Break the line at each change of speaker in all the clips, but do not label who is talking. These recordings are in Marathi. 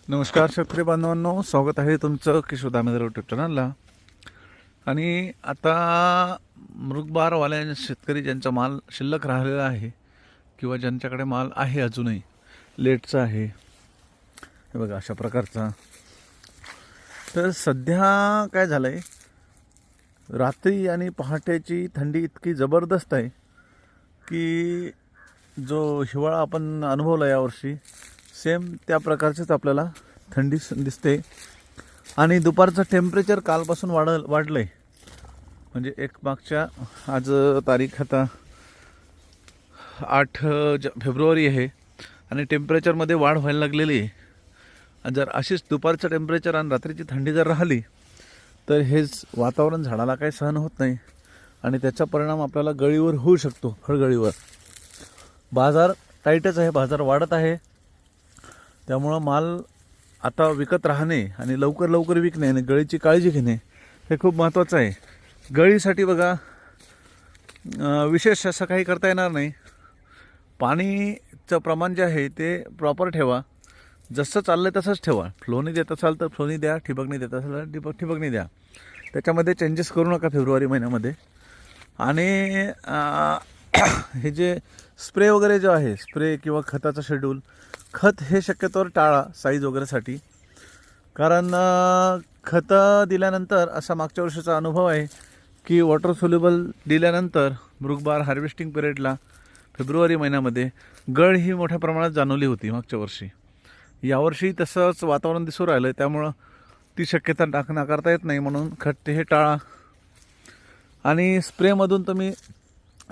नमस्कार शेतकरी बांधवांनो, स्वागत आहे तुमचं किशोर दामेदार यूट्यूब चॅनलला. आणि आता मृगबारवाल्या शेतकरी ज्यांचा माल शिल्लक राहिलेला आहे किंवा ज्यांच्याकडे माल आहे अजूनही लेटचा आहे, हे बघा अशा प्रकारचा. तर सध्या काय झालं आहे, रात्री आणि पहाटेची थंडी इतकी जबरदस्त आहे की जो हिवाळा आपण अनुभवला यावर्षी सेम त्या प्रकारचीच आपल्याला थंडी दिसते. आणि दुपारचं टेम्परेचर कालपासून वाढलं आहे. म्हणजे एक मागच्या आज तारीख आता 8 फेब्रुवारी आहे आणि टेम्परेचरमध्ये वाढ व्हायला लागलेली आहे. आणि जर अशीच दुपारचं टेम्परेचर आणि रात्रीची थंडी जर राहिली तर हेच वातावरण झाडाला काही सहन होत नाही आणि त्याचा परिणाम आपल्याला गळीवर होऊ शकतो, फळगळीवर. बाजार टाईटच आहे, बाजार वाढत आहे. त्यामुळं माल आता विकत राहणे आणि लवकर विकणे आणि गळीची काळजी घेणे हे खूप महत्त्वाचं आहे. गळीसाठी बघा विशेष असं काही करता येणार नाही. पाणीचं प्रमाण जे आहे ते प्रॉपर ठेवा, जसं चाललं आहे तसंच ठेवा. फ्लोनी देत असाल तर फ्लोनी द्या, ठिबकणी देत असाल तर ठिबकणी द्या. त्याच्यामध्ये चेंजेस करू नका फेब्रुवारी महिन्यामध्ये. आणि हे जे स्प्रे वगैरे जे आहे, स्प्रे किंवा खताचं शेड्यूल, खत हे शक्यतोवर टाळा साईज वगैरेसाठी. कारण खतं दिल्यानंतर असा मागच्या वर्षीचा अनुभव आहे की वॉटर सोल्युबल दिल्यानंतर मृगबार हार्वेस्टिंग पिरियडला फेब्रुवारी महिन्यामध्ये गळ ही मोठ्या प्रमाणात जाणवली होती मागच्या वर्षी. यावर्षी तसंच वातावरण दिसून राहिलं, त्यामुळं ती शक्यता नाकारता येत नाही. म्हणून खत हे टाळा. आणि स्प्रेमधून तुम्ही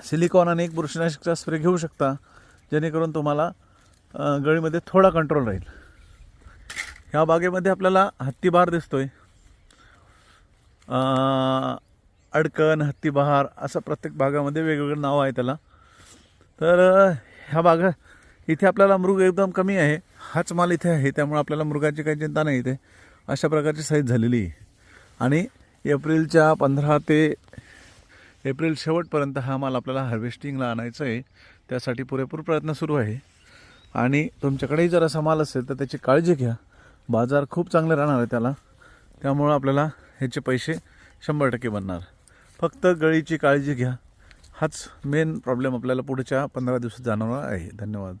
सिलिकॉन आणि एक बुरशीनाशकचा स्प्रे घेऊ शकता, जेणेकरून तुम्हाला गळीमध्ये थोडा कंट्रोल राहील. ह्या बागेमध्ये आपल्याला हत्तीबहार दिसतोय, अडकण, हत्तीबहार असं प्रत्येक भागामध्ये वेगवेगळं नाव आहे त्याला. तर ह्या बागा इथे आपल्याला मृग एकदम कमी आहे. हाच माल इथे आहे, त्यामुळे आपल्याला मृगाची काही चिंता नाही. इथे अशा प्रकारची साईज झालेली आहे. आणि एप्रिलच्या 15 ते एप्रिल शेवटपर्यंत हा माल आपल्याला हार्वेस्टिंगला आणायचं आहे. त्यासाठी पुरेपूर प्रयत्न सुरू आहे. आणि तुमच्याकडेही जर असा माल असेल तर त्याची काळजी घ्या. बाजार खूप चांगले राहणार आहे त्याला, त्यामुळं आपल्याला ह्याचे पैसे 100% बनणार. फक्त गळीची काळजी घ्या, हाच मेन प्रॉब्लेम आपल्याला पुढच्या 15 दिवसात जाणवणार आहे. धन्यवाद.